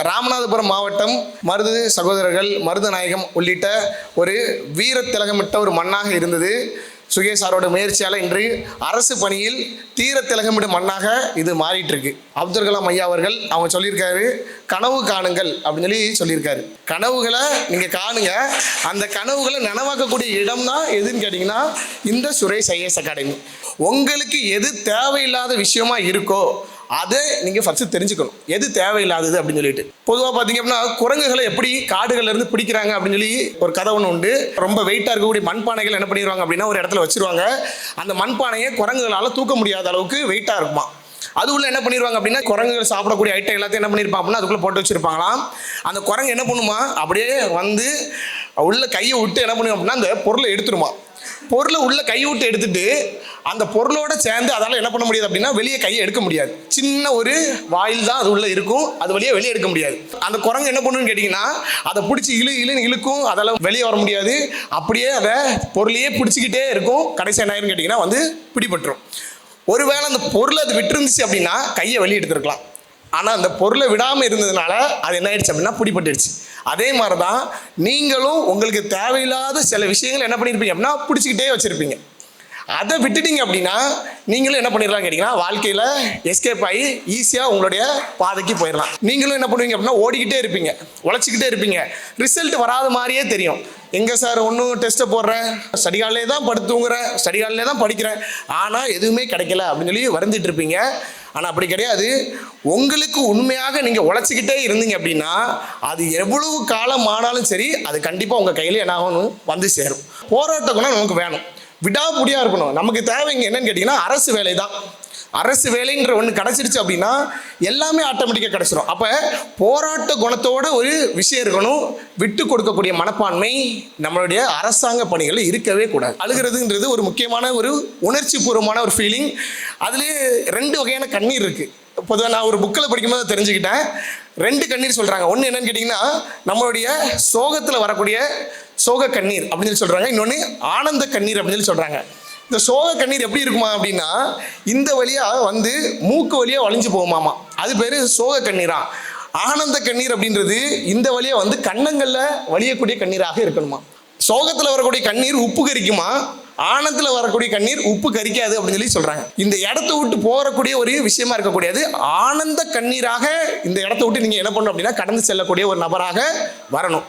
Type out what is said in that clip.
ராமநாதபுரம் மாவட்டம் மருது சகோதரர்கள் மருதநாயகம் உள்ளிட்ட ஒரு வீர திலகமிட்ட ஒரு மண்ணாக இருந்தது. சுகேஷ் சாரோட முயற்சியால் இன்று அரசு பணியில் தீர திலகமிடும் மண்ணாக இது மாறிட்டு இருக்கு. அப்துல் கலாம் ஐயா அவர்கள் அவங்க சொல்லியிருக்காரு, கனவு காணுங்கள் அப்படின்னு சொல்லியிருக்காரு. கனவுகளை நீங்க காணுங்க, அந்த கனவுகளை நனவாக்கக்கூடிய இடம் தான் எதுன்னு கேட்டீங்கன்னா இந்த சுரேஷ் ஐஏஎஸ் அகாடமி. உங்களுக்கு எது தேவையில்லாத விஷயமா இருக்கோ அதை நீங்கள் ஃபஸ்ட்டு தெரிஞ்சுக்கணும், எது தேவையில்லாதது அப்படின்னு சொல்லிட்டு. பொதுவாக பார்த்தீங்க அப்படின்னா குரங்குகளை எப்படி காடுகள்லேருந்து பிடிக்கிறாங்க அப்படின்னு சொல்லி ஒரு கதை ஒன்று உண்டு. ரொம்ப வெயிட்டாக இருக்கக்கூடிய மண்பானைகள் என்ன பண்ணிடுவாங்க அப்படின்னா ஒரு இடத்துல வச்சுருவாங்க. அந்த மண்பானையை குரங்குகளால் தூக்க முடியாத அளவுக்கு வெயிட்டாக இருக்குமா. அது உள்ள என்ன பண்ணிடுவாங்க அப்படின்னா குரங்குகள் சாப்பிடக்கூடிய ஐட்டம் எல்லாத்தையும் என்ன பண்ணியிருப்பாங்க அப்படின்னா அதுக்குள்ளே போட்டு வச்சுருப்பாங்களாம். அந்த குரங்கு என்ன பண்ணுமா, அப்படியே வந்து உள்ள கையை விட்டு என்ன பண்ணுவோம் அப்படின்னா அந்த பொருளை எடுத்துருமா. பொருளை உள்ள கையை விட்டு எடுத்துட்டு அந்த பொருளோட சேர்ந்து அதால் என்ன பண்ண முடியாது அப்படின்னா வெளியே கையை எடுக்க முடியாது. சின்ன ஒரு வாயில் தான் அது உள்ள இருக்கும், அது வழியே வெளியே எடுக்க முடியாது. அந்த குரங்கு என்ன பண்ணுன்னு கேட்டிங்கன்னா அதை பிடிச்சி இழுன்னு இழுக்கும், அதெல்லாம் வெளியே வர முடியாது. அப்படியே அதை பொருளையே பிடிச்சிக்கிட்டே இருக்கும். கடைசி என்ன ஆயிருன்னு கேட்டிங்கன்னா வந்து பிடிபட்டுரும். ஒருவேளை அந்த பொருளை அது விட்டுருந்துச்சு அப்படின்னா கையை வெளியே எடுத்துருக்கலாம். ஆனால் அந்த பொருளை விடாமல் இருந்ததுனால அது என்ன ஆயிடுச்சு அப்படின்னா பிடிபட்டுருச்சு. அதே மாதிரி தான் நீங்களும் உங்களுக்கு தேவையில்லாத சில விஷயங்கள் என்ன பண்ணியிருப்பீங்க அப்படின்னா பிடிச்சிக்கிட்டே வச்சுருப்பீங்க. அதை விட்டுட்டீங்க அப்படின்னா நீங்களும் என்ன பண்ணிடலாம் கேட்டிங்கன்னா வாழ்க்கையில் எஸ்கேப் ஆகி ஈஸியாக உங்களுடைய பாதைக்கு போயிடலாம். நீங்களும் என்ன பண்ணுவீங்க அப்படின்னா ஓடிக்கிட்டே இருப்பீங்க, உழைச்சிக்கிட்டே இருப்பீங்க. ரிசல்ட் வராத மாதிரியே தெரியும். எங்கே சார் ஒன்றும் டெஸ்ட்டை போடுறேன், ஸ்டடி ஹால்லே தான் படுத்துங்கிறேன், ஸ்டடி ஹால்லே தான் படிக்கிறேன், ஆனால் எதுவுமே கிடைக்கல அப்படின்னு சொல்லி வருந்திட்டு இருப்பீங்க. ஆனால் அப்படி கிடையாது. உங்களுக்கு உண்மையாக நீங்கள் உழைச்சிக்கிட்டே இருந்தீங்க அப்படின்னா அது எவ்வளவு காலம் ஆனாலும் சரி அது கண்டிப்பாக உங்கள் கையில் என்ன ஆகணும் வந்து சேரும். போராட்ட குணம் நமக்கு வேணும், விடாப்புடியாக இருக்கணும். நமக்கு தேவைங்க என்னன்னு கேட்டிங்கன்னா அரசு வேலை தான். அரசு வேலைன்ற ஒன்று கிடச்சிருச்சு அப்படின்னா எல்லாமே ஆட்டோமேட்டிக்காக கிடச்சிரும். அப்போ போராட்ட குணத்தோட ஒரு விஷயம் இருக்கணும். விட்டு கொடுக்கக்கூடிய மனப்பான்மை நம்மளுடைய அரசாங்க பணிகளில் இருக்கவே கூடாது. அழுகிறதுன்றது ஒரு முக்கியமான ஒரு உணர்ச்சி பூர்வமான ஒரு ஃபீலிங். அதுலேயே 2 வகையான கண்ணீர் இருக்குது. பொதுவாக நான் ஒரு புக்கில் படிக்கும்போது தெரிஞ்சுக்கிட்டேன். 2 கண்ணீர் சொல்கிறாங்க. ஒன்று என்னன்னு கேட்டிங்கன்னா நம்மளுடைய சோகத்தில் வரக்கூடிய சோக கண்ணீர் அப்படின்னு சொல்லி சொல்கிறாங்க. இன்னொன்று ஆனந்த கண்ணீர் அப்படின்னு சொல்லி சொல்கிறாங்க. இந்த சோக கண்ணீர் எப்படி இருக்குமா அப்படின்னா இந்த வழியாக வந்து மூக்கு வழியாக வளைஞ்சு போகுமாமா, அது பேர் சோக கண்ணீரா. ஆனந்த கண்ணீர் அப்படின்றது இந்த வழியாக வந்து கன்னங்களில் வலியக்கூடிய கண்ணீராக இருக்கணுமா. சோகத்தில் வரக்கூடிய கண்ணீர் உப்பு கரிக்குமா, ஆனந்தத்தில் வரக்கூடிய கண்ணீர் உப்பு கரிக்காது அப்படின்னு சொல்லி சொல்கிறாங்க. இந்த இடத்த விட்டு போகக்கூடிய ஒரு விஷயமா இருக்கக்கூடியது ஆனந்த கண்ணீராக இந்த இடத்த விட்டு நீங்கள் என்ன பண்ணணும் அப்படின்னா கடந்து செல்லக்கூடிய ஒரு நபராக வரணும்.